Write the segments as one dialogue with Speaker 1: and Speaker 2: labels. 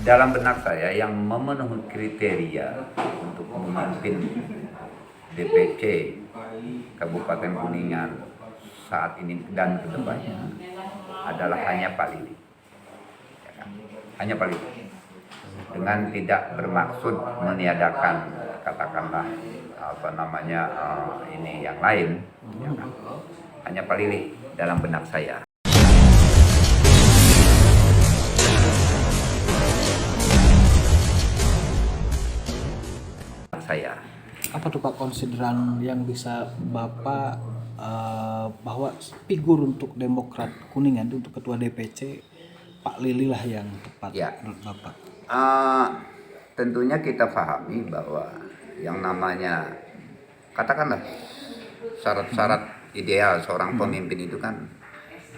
Speaker 1: dalam benak saya yang memenuhi kriteria untuk memimpin DPC Kabupaten Kuningan saat ini dan kedepannya adalah hanya Pak Lili. Ya kan? Hanya Pak Lili. Dengan tidak bermaksud meniadakan katakanlah ini yang lain, ya kan? Hanya Pak Lili dalam benak saya.
Speaker 2: Apa tuh Pak konsideran yang bisa Bapak bahwa figur untuk Demokrat Kuningan untuk Ketua DPC Pak Lili lah yang tepat
Speaker 1: ya.
Speaker 2: menurut Bapak?
Speaker 1: Tentunya kita pahami bahwa yang namanya katakanlah syarat-syarat ideal seorang pemimpin itu kan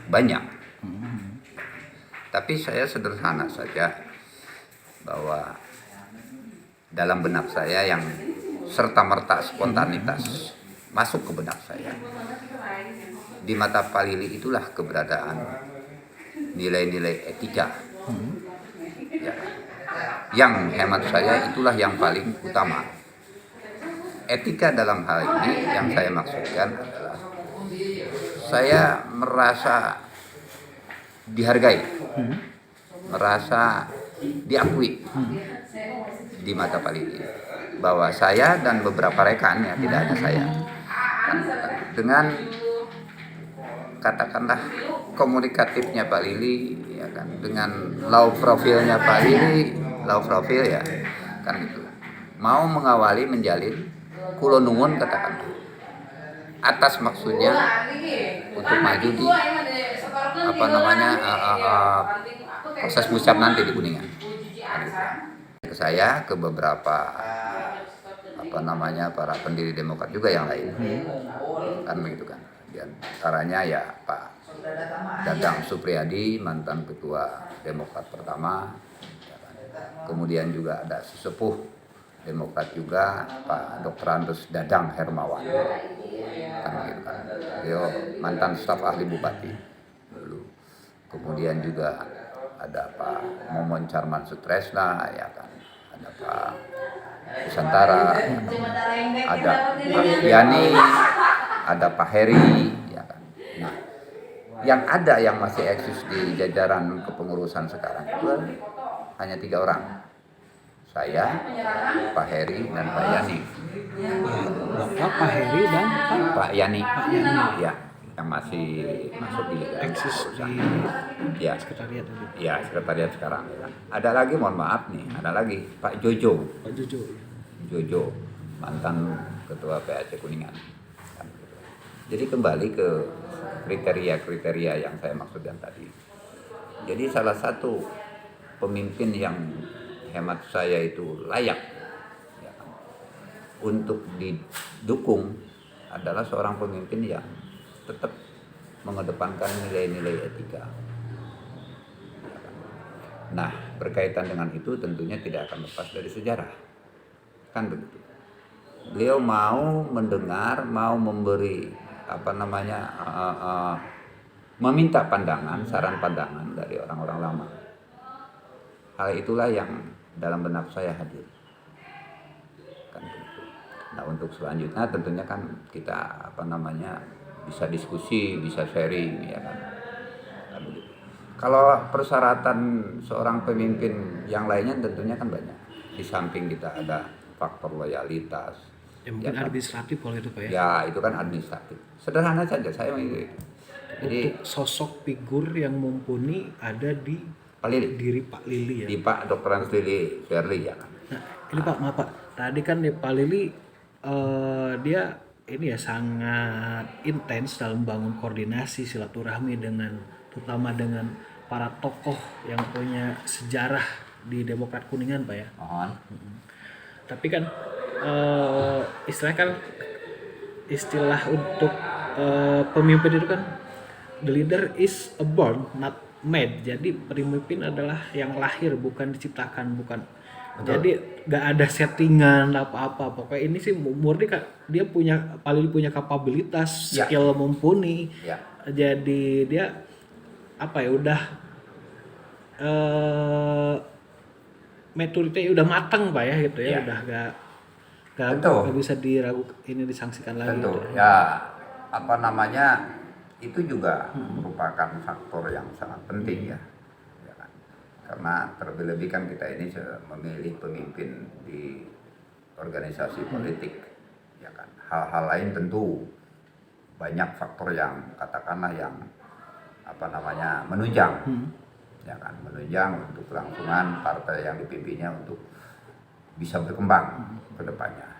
Speaker 1: banyak. Tapi saya sederhana saja bahwa dalam benak saya yang serta-merta spontanitas masuk ke benak saya. Di mata Pak Lili itulah keberadaan nilai-nilai etika. Ya. Yang hemat saya itulah yang paling utama. Etika dalam hal ini yang saya maksudkan adalah saya merasa dihargai, merasa diakui di mata Pak Lili bahwa saya dan beberapa rekan, ya tidak hanya saya, dengan katakanlah komunikatifnya Pak Lili, ya kan, dengan low profilnya Pak Lili, low profil ya kan gitu, mau mengawali menjalin kulo nuwun katakanlah atas maksudnya untuk maju di proses musyawarah nanti di Kuningan. Ke saya, ke beberapa para pendiri Demokrat juga yang lain, kan begitu kan. Di antaranya ya Pak Dadang Supriyadi, mantan ketua Demokrat pertama, ya kan. Kemudian juga ada sesepuh Demokrat juga Pak Dr. Andrus Dadang Hermawan, kan begitu kan. Beliau mantan staf ahli bupati dulu. Kemudian juga ada Pak Momon Charman Sutresna, ya kan. Ada Pak Nusantara, ada Pak Yani, ada Pak Heri, ya kan. Nah, yang ada yang masih eksis di jajaran kepengurusan sekarang itu hanya 3 orang. Saya, Pak Heri, dan Pak Yani.
Speaker 2: Bapak, Pak Heri, dan
Speaker 1: Pak Yani. Ya, yang masih masuk di
Speaker 2: eksis di
Speaker 1: ya,
Speaker 2: sekretariat dulu.
Speaker 1: Ya, sekretariat sekarang. Ya. Ada lagi, mohon maaf nih, ada lagi Pak Jojo.
Speaker 2: Pak Jojo.
Speaker 1: Jojo, mantan ketua PAC Kuningan. Jadi kembali ke kriteria-kriteria yang saya maksudkan tadi. Jadi salah satu pemimpin yang hemat saya itu layak ya, untuk didukung adalah seorang pemimpin yang tetap mengedepankan nilai-nilai etika. Nah, berkaitan dengan itu tentunya tidak akan lepas dari sejarah. Kan begitu. Beliau mau mendengar, mau memberi meminta pandangan, saran pandangan dari orang-orang lama. Hal itulah yang dalam benak saya hadir. Kan begitu. Nah, untuk selanjutnya tentunya kan kita bisa diskusi, bisa sharing, ya kan. Kan begitu. Kalau persyaratan seorang pemimpin yang lainnya tentunya kan banyak. Di samping kita ada faktor loyalitas.
Speaker 2: Ya mungkin ya, administratif kalau itu Pak ya.
Speaker 1: Ya, itu kan administratif. Sederhana saja saya itu.
Speaker 2: Jadi untuk sosok figur yang mumpuni ada di
Speaker 1: Pak Lili.
Speaker 2: Diri Pak Lili ya.
Speaker 1: Di Pak Dr. Andrus Lili Verli ya kan.
Speaker 2: Nah, ini Pak, maaf Pak. Tadi kan di Pak Lili dia ini ya sangat intens dalam bangun koordinasi silaturahmi terutama dengan para tokoh yang punya sejarah di Demokrat Kuningan Pak ya. Tapi kan istilah untuk pemimpin itu kan the leader is a born not made. Jadi pemimpin adalah yang lahir, bukan diciptakan, bukan. Betul. Jadi nggak ada settingan apa-apa. Pokoknya ini sih murni dia paling punya kapabilitas, skill mumpuni. Ya. Jadi dia udah maturity udah matang Pak ya gitu ya,
Speaker 1: Iya.
Speaker 2: udah
Speaker 1: Betul.
Speaker 2: gak bisa diragukan, ini disangsikan lagi
Speaker 1: Tentu
Speaker 2: gitu.
Speaker 1: ya, apa namanya, itu juga merupakan faktor yang sangat penting ya, ya kan? Karena terlebih-lebih kan kita ini memilih pemimpin di organisasi politik, ya kan. Hal-hal lain tentu banyak faktor yang katakanlah yang apa namanya menunjang, ya kan, menunjang untuk kelangsungan partai yang dipimpinnya untuk bisa berkembang ke depannya.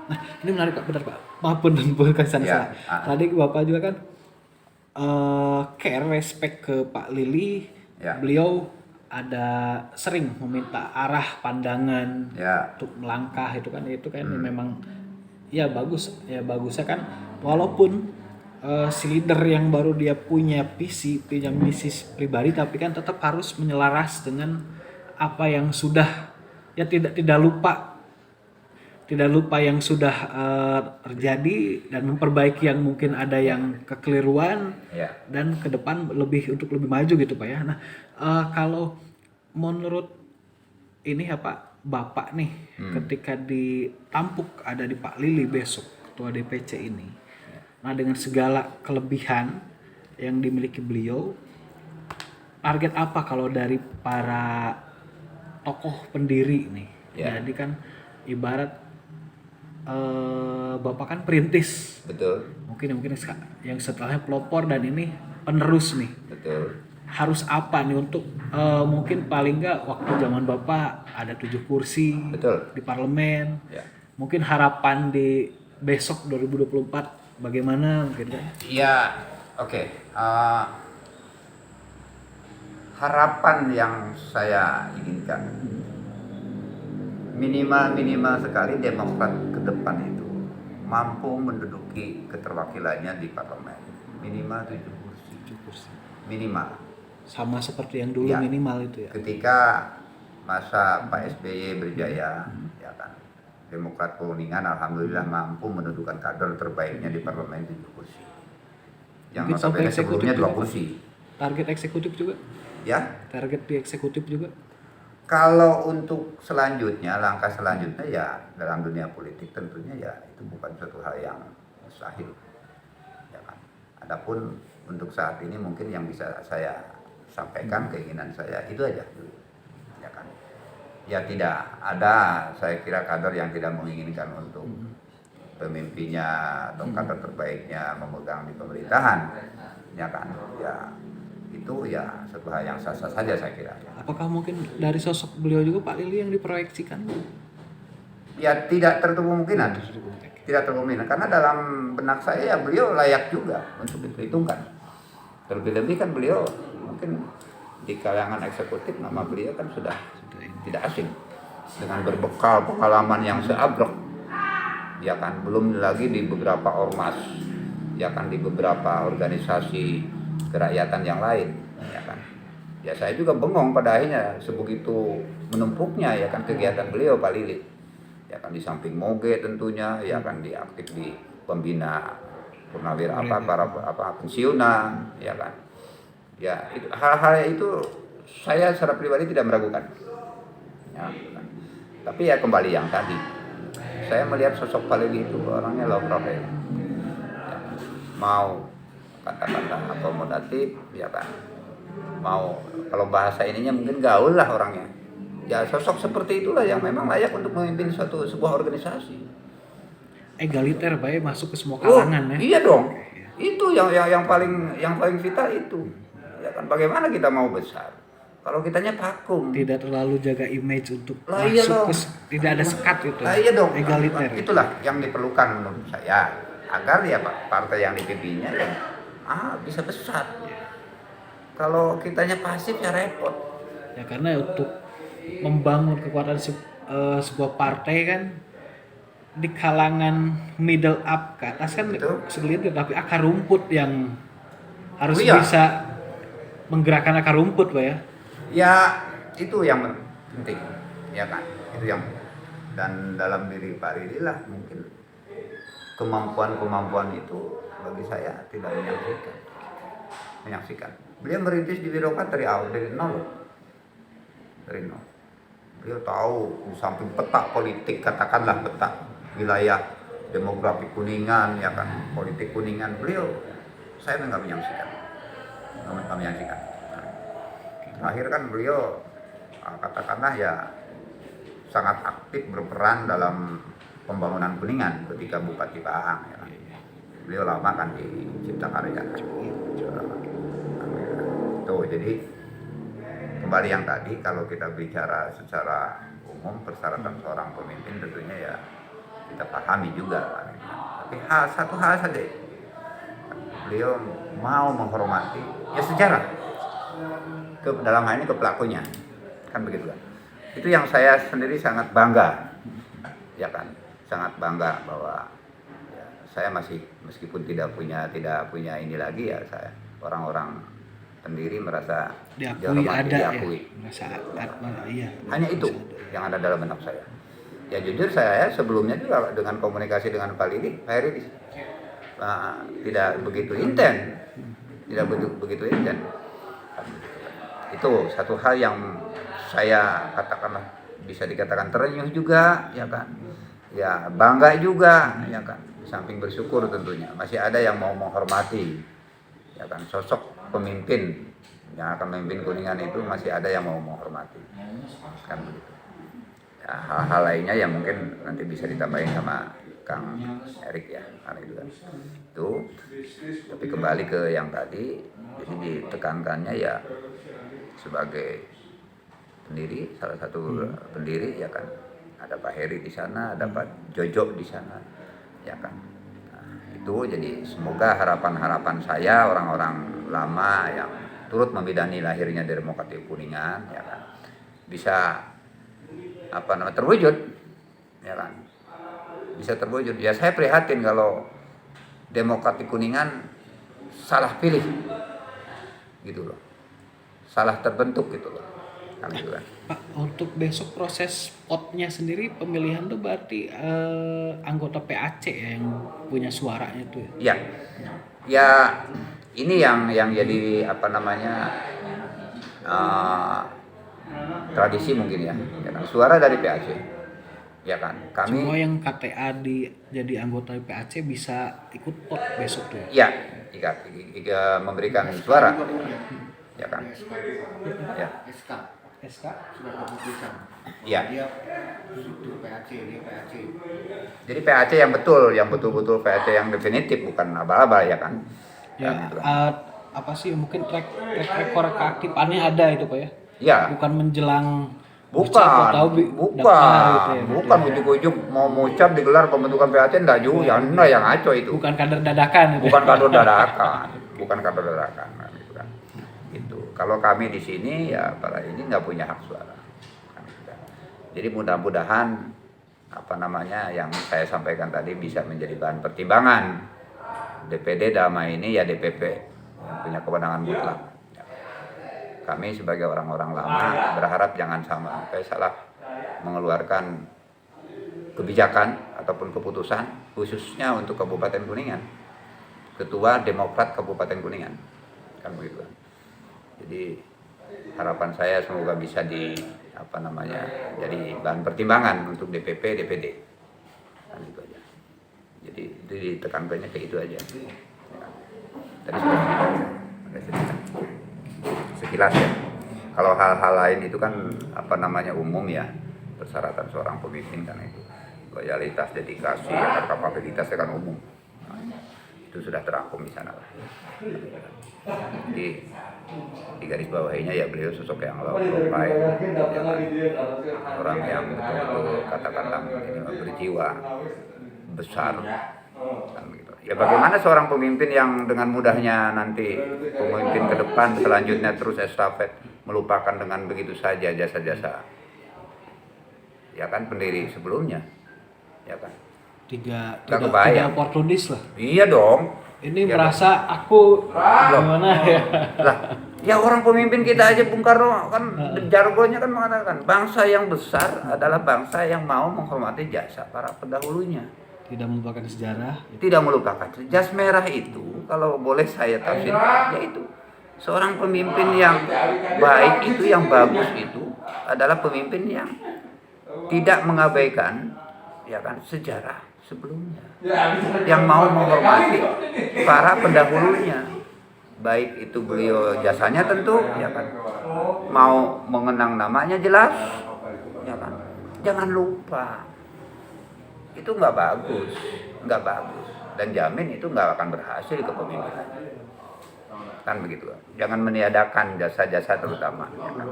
Speaker 2: Nah, ini menarik Pak, benar Pak. Maafun bukan sana
Speaker 1: Iya,
Speaker 2: salah. Tadi Bapak juga kan care, respect ke Pak Lili.
Speaker 1: Ya.
Speaker 2: Beliau ada sering meminta arah pandangan
Speaker 1: Ya.
Speaker 2: untuk melangkah itu kan memang ya bagus, ya bagusnya kan walaupun si leader yang baru dia punya punya misi pribadi, tapi kan tetap harus menyelaras dengan apa yang sudah, ya tidak lupa yang sudah terjadi dan memperbaiki yang mungkin ada yang kekeliruan,
Speaker 1: Ya.
Speaker 2: dan ke depan untuk lebih maju gitu Pak ya. Nah, kalau menurut ini ya Pak, Bapak nih ketika ditampuk ada di Pak Lili besok ketua DPC ini. Nah, dengan segala kelebihan yang dimiliki beliau, target apa kalau dari para tokoh pendiri nih?
Speaker 1: Ya.
Speaker 2: Jadi kan ibarat Bapak kan perintis,
Speaker 1: Betul.
Speaker 2: mungkin yang setelahnya pelopor dan ini penerus nih.
Speaker 1: Betul.
Speaker 2: Harus apa nih untuk mungkin paling nggak waktu zaman Bapak ada 7 kursi
Speaker 1: Betul.
Speaker 2: di parlemen.
Speaker 1: Ya.
Speaker 2: Mungkin harapan di besok 2024 bagaimana mungkin kan?
Speaker 1: Ya, oke. Harapan yang saya inginkan minimal sekali Demokrat ke depan itu mampu menduduki keterwakilannya di parlemen minimal 7 kursi.
Speaker 2: 7 kursi.
Speaker 1: Minimal.
Speaker 2: Sama seperti yang dulu
Speaker 1: Ya.
Speaker 2: minimal itu ya.
Speaker 1: Ketika masa Pak SBY berjaya, ya kan, Demokrat Kuningan alhamdulillah mampu mendudukan kader terbaiknya di parlemen 7 kursi. Yang
Speaker 2: Mungkin sampai
Speaker 1: notabene sebelumnya
Speaker 2: eksekutif
Speaker 1: 2
Speaker 2: juga.
Speaker 1: kursi.
Speaker 2: Target eksekutif juga.
Speaker 1: Ya.
Speaker 2: Target di eksekutif juga.
Speaker 1: Kalau untuk selanjutnya, langkah selanjutnya ya dalam dunia politik tentunya ya itu bukan suatu hal yang mustahil. Ya kan? Adapun untuk saat ini mungkin yang bisa saya sampaikan keinginan saya itu aja dulu. Ya kan? Ya tidak ada saya kira kader yang tidak menginginkan untuk pemimpinnya atau kader terbaiknya memegang di pemerintahan. Ya kan? Ya itu ya satu hal yang sah-sah saja saya kira.
Speaker 2: Apakah mungkin dari sosok beliau juga Pak Lili yang diproyeksikan?
Speaker 1: Ya tidak tertutup kemungkinan. Tidak tertutup kemungkinan karena dalam benak saya ya beliau layak juga untuk diperhitungkan. Terlebih-lebih kan beliau mungkin di kalangan eksekutif nama beliau kan sudah tidak asing dengan berbekal pengalaman yang seabrek. Ya kan, belum lagi di beberapa ormas, ya kan, di beberapa organisasi kerakyatan yang lain, ya kan. Ya saya juga bengong pada akhirnya sebegitu menumpuknya ya kan kegiatan beliau Pak Lili. Ya kan di samping Moge tentunya, ya kan di aktif di pembina purnawira para pensiunan, ya kan. Ya itu hal-hal itu saya secara pribadi tidak meragukan. Ya, kan. Tapi ya kembali yang tadi, saya melihat sosok Pak Lili itu orangnya low profile. Ya, mau kata-kata akomodatif, ya kan. Mau kalau bahasa ininya mungkin gaul lah orangnya. Ya sosok seperti itulah yang memang layak untuk memimpin sebuah organisasi.
Speaker 2: Egaliter Pak ya, masuk ke semua kalangan ya.
Speaker 1: Iya dong. Itu yang paling vital itu. Ya kan bagaimana kita mau besar kalau kitanya vakum.
Speaker 2: Tidak terlalu jaga image untuk
Speaker 1: Iya
Speaker 2: masuk
Speaker 1: dong.
Speaker 2: tidak ada sekat itu.
Speaker 1: Iya dong.
Speaker 2: Egaliter.
Speaker 1: Itulah yang diperlukan menurut saya agar ya Pak partai yang dipimpinnya ya bisa besar. Kalau kitanya pasif ya repot.
Speaker 2: Ya karena untuk membangun kekuatan sebuah partai kan di kalangan middle up ke atas kan segelintir, tapi akar rumput yang harus bisa menggerakkan akar rumput Pak ya.
Speaker 1: Ya itu yang penting, ya kan, itu yang dan dalam diri Pak Lili lah mungkin kemampuan itu bagi saya tidak menyaksikan. Beliau merintis di birokrat dari awal, dari nol. Beliau tahu di samping peta politik, katakanlah peta wilayah demografi Kuningan, ya kan, politik Kuningan, saya nggak menyaksikan. Terakhir kan beliau katakanlah ya sangat aktif berperan dalam pembangunan Kuningan ketika Bupati Pahang, ya kan. Beliau lama kan di Cipta Karya. Tuh, jadi kembali yang tadi, kalau kita bicara secara umum persyaratan seorang pemimpin tentunya ya kita pahami juga kan. Tapi satu hal saja, beliau mau menghormati ya sejarah, dalam hal ini ke pelakunya, kan begitu kan. Itu yang saya sendiri sangat bangga, ya kan, sangat bangga bahwa ya, saya masih meskipun tidak punya ini lagi ya, saya orang-orang pendiri merasa
Speaker 2: diakui, ada
Speaker 1: diakui.
Speaker 2: Ya, merasa iya.
Speaker 1: Hanya itu yang ada dalam benak saya. Ya jujur saya sebelumnya juga dengan komunikasi dengan Pak Heri tidak begitu intens, Itu satu hal yang saya katakanlah bisa dikatakan terenyuh juga, ya kan. Ya bangga juga, ya kan. Di samping bersyukur tentunya masih ada yang mau menghormati, ya kan, sosok pemimpin yang akan memimpin Kuningan itu, masih ada yang mau menghormati, kan begitu. Ya, hal-hal lainnya yang mungkin nanti bisa ditambahin sama Kang Erik ya, hal itu kan. Tapi kembali ke yang tadi, jadi ditekankannya ya sebagai pendiri, salah satu pendiri, ya kan, ada Pak Heri di sana, ada Pak Jojo di sana, ya kan. Nah, itu jadi semoga harapan saya, orang-orang lama yang turut membidani lahirnya Demokratik Kuningan, ya kan, bisa terwujud, ya kan, bisa terwujud. Ya saya prihatin kalau Demokratik Kuningan salah pilih, gitu loh, salah terbentuk gitu loh, kan gitu kan.
Speaker 2: Pak, untuk besok proses potnya sendiri pemilihan tuh berarti anggota PAC ya yang punya suaranya tuh ya?
Speaker 1: Ya ini yang jadi tradisi mungkin ya kan? Suara dari PAC, ya kan. Kami
Speaker 2: semua yang KTA jadi anggota PAC bisa ikut pot besok tuh
Speaker 1: ya, memberikan suara, ya kan. Ya.
Speaker 2: SK
Speaker 3: sudah keputusan.
Speaker 1: Iya.
Speaker 3: Dia itu PAC.
Speaker 1: Jadi PAC yang betul-betul PAC yang definitif, bukan abal-abal, ya kan.
Speaker 2: Ya, apa sih mungkin track record keaktifannya ada itu Pak ya?
Speaker 1: Iya.
Speaker 2: Bukan menjelang
Speaker 1: Bukan
Speaker 2: gitu ya,
Speaker 1: ujuk-ujuk mau mucap digelar pembentukan PAC, enggak juga, yang ngaco itu.
Speaker 2: Bukan kader dadakan gitu.
Speaker 1: Bukan kader dadakan, gitu kan. Itu. Kalau kami di sini ya para ini nggak punya hak suara. Jadi mudah-mudahan yang saya sampaikan tadi bisa menjadi bahan pertimbangan DPD dalam ini ya DPP yang punya kewenangan mutlak. Kami sebagai orang-orang lama berharap jangan sampai salah mengeluarkan kebijakan ataupun keputusan khususnya untuk Kabupaten Kuningan. Ketua Demokrat Kabupaten Kuningan, kan begitu kan. Jadi harapan saya semoga bisa jadi bahan pertimbangan untuk DPP, DPD, kan itu aja. Jadi itu ditekankannya kayak itu aja. Tadi sudah cerita sekilas ya. Kalau hal-hal lain itu kan umum ya, persyaratan seorang pemimpin kan itu loyalitas, dedikasi, kapabilitasnya kan umum. Nah, itu sudah terangkum di sana lah. Jadi di garis bawahnya ya beliau sosok yang low profile, orang yang betul-betul katakanlah berjiwa besar, kan gitu. Ya bagaimana seorang pemimpin yang dengan mudahnya nanti pemimpin ke depan selanjutnya terus estafet melupakan dengan begitu saja jasa-jasa, ya kan, pendiri sebelumnya, ya kan.
Speaker 2: Tiga oportunis lah.
Speaker 1: Iya dong.
Speaker 2: Ini ya, merasa aku gimana ya?
Speaker 1: Lah, ya orang pemimpin kita aja Bung Karno kan jargonnya kan mengatakan bangsa yang besar adalah bangsa yang mau menghormati jasa para pendahulunya.
Speaker 2: Tidak melupakan sejarah.
Speaker 1: Tidak melupakan jas merah itu, kalau boleh saya tafsirkan, yaitu seorang pemimpin yang baik itu, yang bagus itu adalah pemimpin yang tidak mengabaikan ya kan sejarah sebelumnya, yang mau menghormati para pendahulunya, baik itu beliau jasanya tentu ya kan, mau mengenang namanya jelas ya kan, jangan lupa, itu nggak bagus dan jamin itu nggak akan berhasil kepemimpinan kan begitu. Jangan meniadakan jasa-jasa terutama ya kan.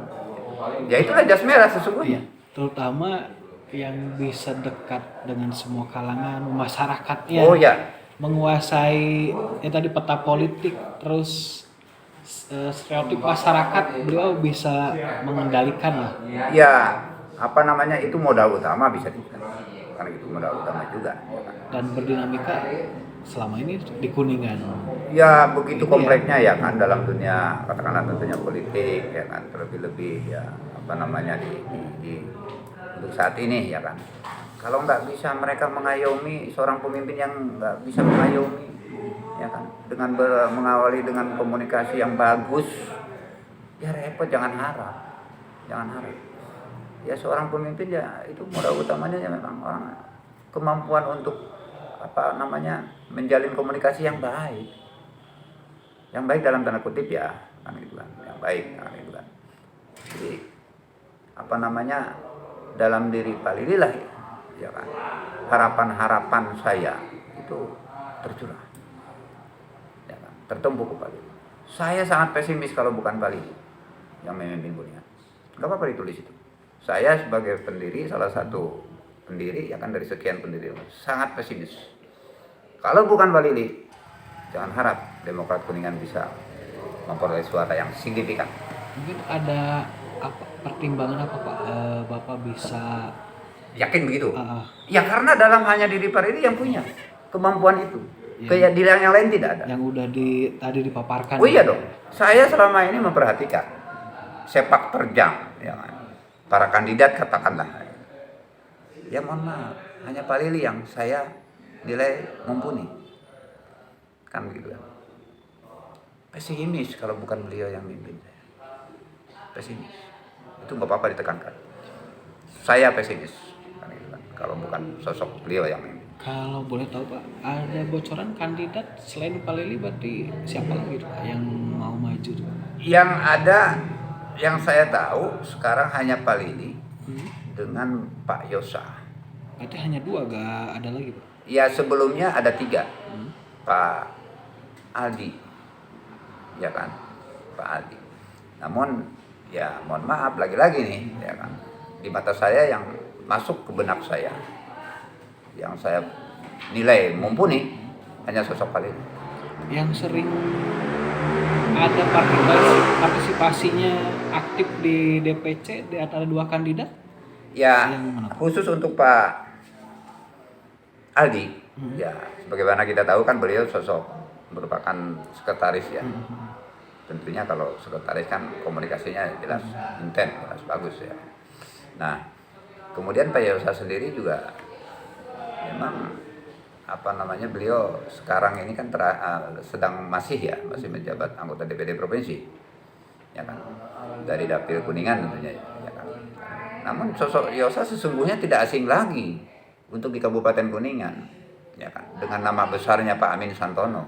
Speaker 1: Ya itulah jas merah sesungguhnya.
Speaker 2: Terutama yang bisa dekat dengan semua kalangan masyarakatnya,
Speaker 1: Oh ya,
Speaker 2: menguasai tadi peta politik, terus stereotip masyarakat, beliau bisa mengendalikan lah.
Speaker 1: ya apa namanya itu modal utama bisa dikatakan, karena itu modal utama juga ya kan.
Speaker 2: Dan berdinamika selama ini di Kuningan.
Speaker 1: Ya begitu kompleksnya ya kan dalam dunia katakanlah tentunya politik ya kan, terlebih-lebih ya apa namanya di untuk saat ini ya kan. Kalau nggak bisa mereka mengayomi seorang pemimpin yang nggak bisa mengayomi ya kan dengan mengawali dengan komunikasi yang bagus, ya repot, jangan harap ya seorang pemimpin ya itu modal utamanya ya memang orang kemampuan untuk apa namanya menjalin komunikasi yang baik dalam tanda kutip ya kan gitu kan, yang baik kan gitu kan. Jadi apa namanya dalam diri Pak Lili lah ya kan, harapan saya itu tercurah ya kan, tertumpu ke Pak Lili. Saya sangat pesimis kalau bukan Pak Lili yang memimpin Kuningan. Gak apa-apa ditulis itu. Saya sebagai pendiri, salah satu pendiri ya kan dari sekian pendiri, sangat pesimis. Kalau bukan Pak Lili, jangan harap Demokrat Kuningan bisa memperoleh suara yang signifikan.
Speaker 2: Mungkin ada pertimbangan apa Pak, Bapak bisa
Speaker 1: Yakin begitu? Ya karena dalam hanya diri Pak Lili yang punya kemampuan itu. Kayak di yang lain tidak ada.
Speaker 2: Yang udah tadi dipaparkan.
Speaker 1: Oh iya dong. Saya selama ini memperhatikan sepak terjang ya kan. Para kandidat katakanlah. Ya mohon maaf, hanya Pak Lili yang saya nilai mumpuni. Kan begitu kan. Pesimis kalau bukan beliau yang mimpin saya. Pesimis. Itu nggak apa-apa ditekankan. Saya pesimis. Kan gitu kan. Kalau bukan sosok beliau yang mimpin.
Speaker 2: Kalau boleh tahu Pak, ada bocoran kandidat selain Pak Lili berarti siapa lagi Pak yang mau maju tuh?
Speaker 1: Yang ada, yang saya tahu sekarang hanya Pak Lili dengan Pak Yosa.
Speaker 2: Berarti hanya 2, gak ada lagi Pak?
Speaker 1: Ya sebelumnya ada 3, Pak Aldi, ya kan, Pak Aldi. Namun ya mohon maaf lagi-lagi nih, ya kan, di mata saya yang masuk ke benak saya, yang saya nilai mumpuni hanya sosok Pak Lili.
Speaker 2: Yang sering ada partisipasinya aktif di DPC di antara 2 kandidat?
Speaker 1: Ya
Speaker 2: Yang mana, Pak?
Speaker 1: khusus untuk Pak Aldi, ya sebagaimana kita tahu kan beliau sosok merupakan sekretaris ya. Tentunya kalau sekretaris kan komunikasinya jelas intens, jelas bagus ya. Nah, kemudian Pak Yosa sendiri juga memang apa namanya beliau sekarang ini kan sedang masih menjabat anggota DPD provinsi, ya kan, dari dapil Kuningan tentunya, ya kan. Namun sosok Yosa sesungguhnya tidak asing lagi untuk di Kabupaten Kuningan, ya kan, dengan nama besarnya Pak Amin Santono.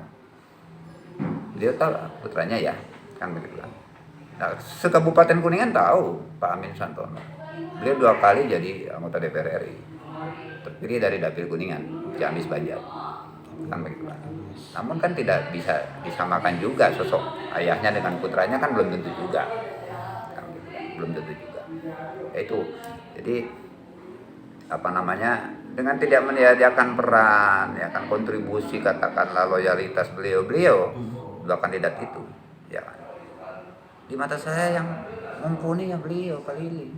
Speaker 1: Beliau tahu putranya ya, kan begitu kan. Nah, se-Kabupaten Kuningan tahu Pak Amin Santono. Beliau 2 kali jadi anggota DPR RI, terpilih dari dapil Kuningan, Ciamis Banjar, kan begitu kan. Namun kan tidak bisa disamakan juga sosok ayahnya dengan putranya, kan belum tentu juga, kan begitu kan? Belum tentu juga. Itu jadi apa namanya, dengan tidak menyediakan peran ya kan, kontribusi katakanlah loyalitas beliau 2 kandidat itu ya kan, di mata saya yang mumpuni ya beliau Pak Lili,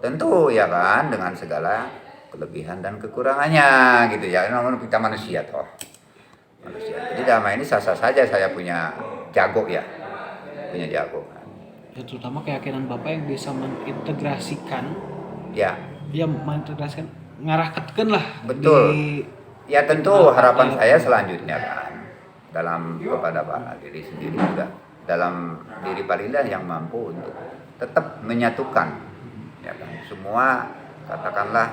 Speaker 1: tentu ya kan, dengan segala kelebihan dan kekurangannya gitu ya, namun kita manusia toh, manusia. Jadi dalam ini sah-sah saja saya punya jago ya, punya jago kan.
Speaker 2: Ya, terutama keyakinan Bapak yang bisa mengintegrasikan,
Speaker 1: Ya
Speaker 2: mengintegrasikan, ngarahkan lah.
Speaker 1: betul. Ya tentu harapan
Speaker 2: ya.
Speaker 1: saya selanjutnya kan, dalam kepada Pak Lili sendiri juga dalam diri Pak Lila yang mampu untuk tetap menyatukan, ya kan, semua katakanlah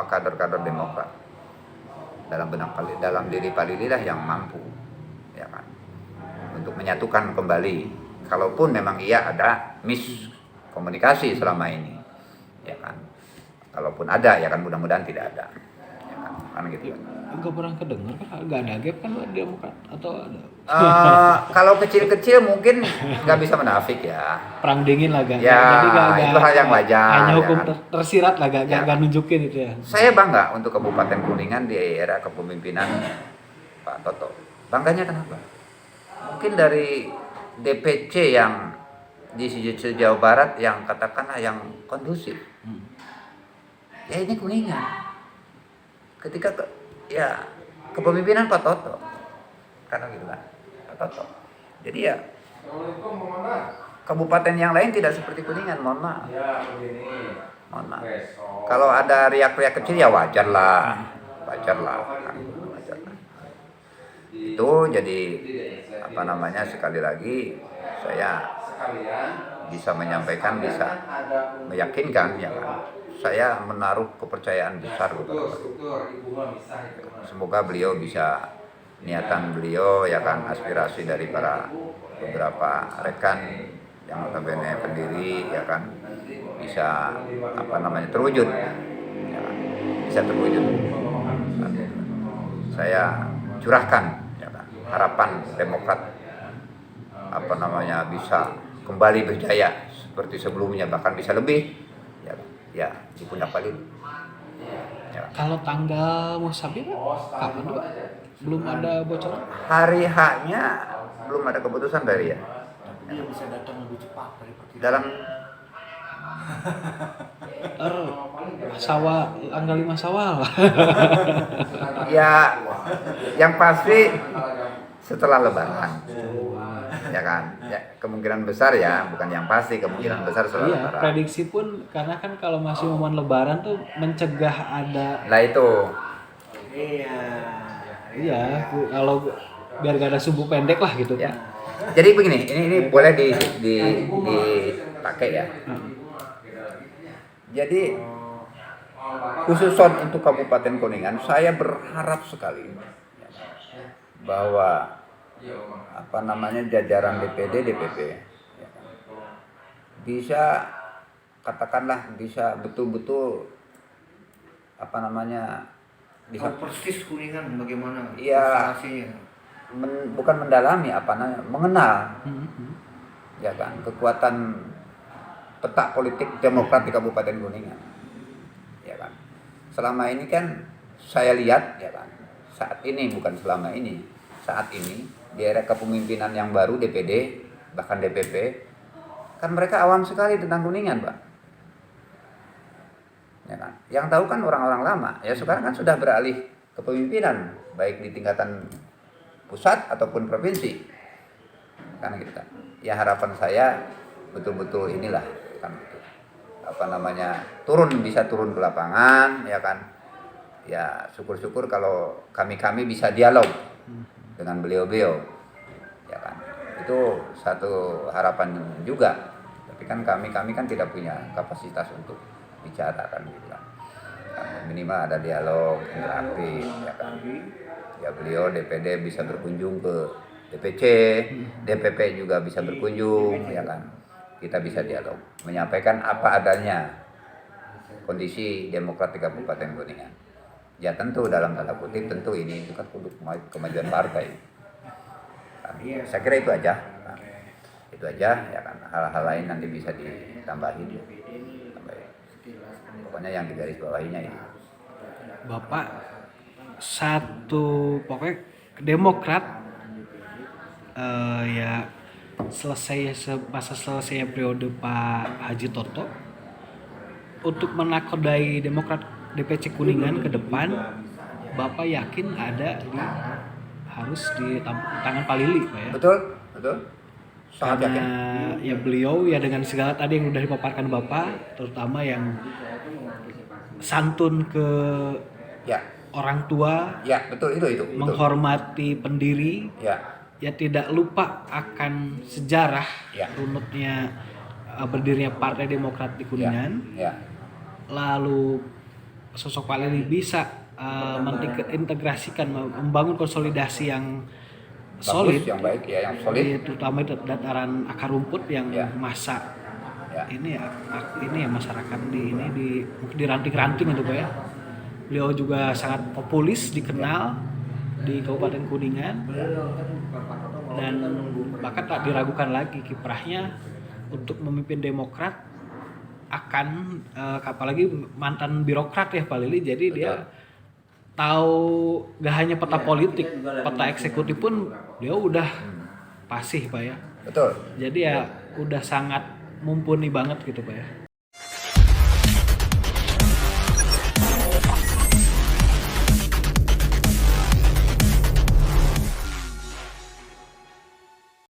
Speaker 1: kader-kader Demokrat dalam diri Pak Lila yang mampu, ya kan, untuk menyatukan kembali. Kalaupun memang iya ada miskomunikasi selama ini, ya kan. Kalaupun ada, ya kan mudah-mudahan tidak ada, ya kan gitu.
Speaker 2: Enggak pernah kedengar kan, enggak ada gap kan Demokrat atau ada?
Speaker 1: Kalau kecil-kecil mungkin nggak bisa menafik ya.
Speaker 2: Perang dingin lah gak?
Speaker 1: Ya,
Speaker 2: Jadi
Speaker 1: itu hal yang wajar,
Speaker 2: hanya
Speaker 1: ya
Speaker 2: hukum
Speaker 1: kan?
Speaker 2: tersirat lah, gak
Speaker 1: Ya.
Speaker 2: nunjukin itu ya.
Speaker 1: Saya bangga untuk Kabupaten Kuningan di era kepemimpinan Pak Toto. Bangganya kenapa? Mungkin dari DPC yang di Jawa Barat yang katakanlah yang kondusif. Ya ini Kuningan. Ketika kepemimpinan Pak Toto. Karena gitu kan. Pak Toto. Jadi ya kabupaten yang lain tidak seperti Kuningan, mohon maaf. Mohon maaf. Kalau ada riak-riak kecil ya wajar lah. Wajar lah. Itu jadi sekali lagi saya bisa menyampaikan, bisa meyakinkan, ya kan, saya menaruh kepercayaan besar kepada beliau. Semoga beliau bisa, niatan beliau, ya kan, aspirasi dari para beberapa rekan yang notabene pendiri, ya kan, bisa terwujud, ya kan, bisa terwujud. Saya curahkan, ya kan, harapan Demokrat bisa kembali berjaya seperti sebelumnya, bahkan bisa lebih, ya di pundak Pak Lila. Ya.
Speaker 2: Kalau tanggal musabir kapan Pak? Belum ada bocoran?
Speaker 1: Hari H-nya belum ada keputusan dari ya.
Speaker 3: Dia bisa datang lebih cepat daripada
Speaker 1: Dalam
Speaker 2: tanggal 5 Syawal.
Speaker 1: ya yang pasti setelah Lebaran. Ya kan, ya, kemungkinan besar ya, bukan yang pasti, kemungkinan besar setelah
Speaker 2: Iya,
Speaker 1: Lebaran.
Speaker 2: prediksi pun karena kan kalau masih momen Lebaran tuh mencegah ada.
Speaker 1: Nah itu,
Speaker 2: Iya, kalau biar gak ada subuh pendek lah gitu.
Speaker 1: ya. Jadi begini, ini boleh dipakai ya. Jadi khusus untuk Kabupaten Kuningan, saya berharap sekali bahwa jajaran DPD, DPP bisa, katakanlah, bisa betul-betul bisa
Speaker 3: persis Kuningan bagaimana
Speaker 1: ya,
Speaker 3: instalasinya.
Speaker 1: bukan mendalami, mengenal, ya kan, kekuatan peta politik Demokrat di Kabupaten Kuningan, ya kan. Selama ini kan saya lihat, ya kan, saat ini di era kepemimpinan yang baru DPD bahkan DPP, kan mereka awam sekali tentang Kuningan, Pak. Ya kan? Yang tahu kan orang-orang lama. Ya sekarang kan sudah beralih kepemimpinan baik di tingkatan pusat ataupun provinsi. Kan gitu kan. Ya harapan saya betul-betul inilah kan bisa turun ke lapangan, ya kan. Ya syukur-syukur kalau kami bisa dialog dengan beliau-beliau, ya kan, itu satu harapan juga. Tapi kan kami kan tidak punya kapasitas untuk bicara kan gitu kan. Minimal ada dialog interaktif, ya kan. Ya beliau DPD bisa berkunjung ke DPC, DPP juga bisa berkunjung, ya kan. Kita bisa dialog, menyampaikan apa adanya kondisi Demokrat di Kabupaten Kuningan. Ya tentu dalam tanda kutip, tentu ini kan untuk kemajuan partai. Saya kira itu aja. Itu aja, ya kan. Hal-hal lain nanti bisa ditambahin. Pokoknya yang digarisbawahinya ini.
Speaker 2: Bapak pokoknya Demokrat ya masa selesai periode Pak Haji Toto untuk menakodai Demokrat DPC Kuningan ke depan, Bapak yakin harus di tangan Pak Lili, Pak ya?
Speaker 1: Betul. Sangat
Speaker 2: Karena
Speaker 1: yakin.
Speaker 2: ya beliau ya dengan segala tadi yang udah dipaparkan Bapak, terutama yang santun ke
Speaker 1: Ya,
Speaker 2: orang tua,
Speaker 1: ya betul itu.
Speaker 2: menghormati pendiri,
Speaker 1: Ya,
Speaker 2: ya tidak lupa akan sejarah
Speaker 1: Ya.
Speaker 2: runutnya berdirinya Partai Demokrat di Kuningan.
Speaker 1: Ya.
Speaker 2: Lalu sosok Pak Lili bisa mengintegrasikan, membangun konsolidasi yang solid,
Speaker 1: Bagus, yang baik ya, yang solid.
Speaker 2: terutama di dataran akar rumput yang
Speaker 1: Ya.
Speaker 2: masa
Speaker 1: Ya.
Speaker 2: ini ya masyarakat di ranting-ranting itu Pak ya. Beliau juga sangat populis, dikenal di Kabupaten Kuningan, dan bahkan tak diragukan lagi kiprahnya untuk memimpin Demokrat. Akan apalagi mantan birokrat ya Pak Lili, jadi dia tahu gak hanya peta politik, peta eksekutif pun dia udah fasih Pak ya.
Speaker 1: Betul.
Speaker 2: Jadi ya udah sangat mumpuni banget gitu Pak ya.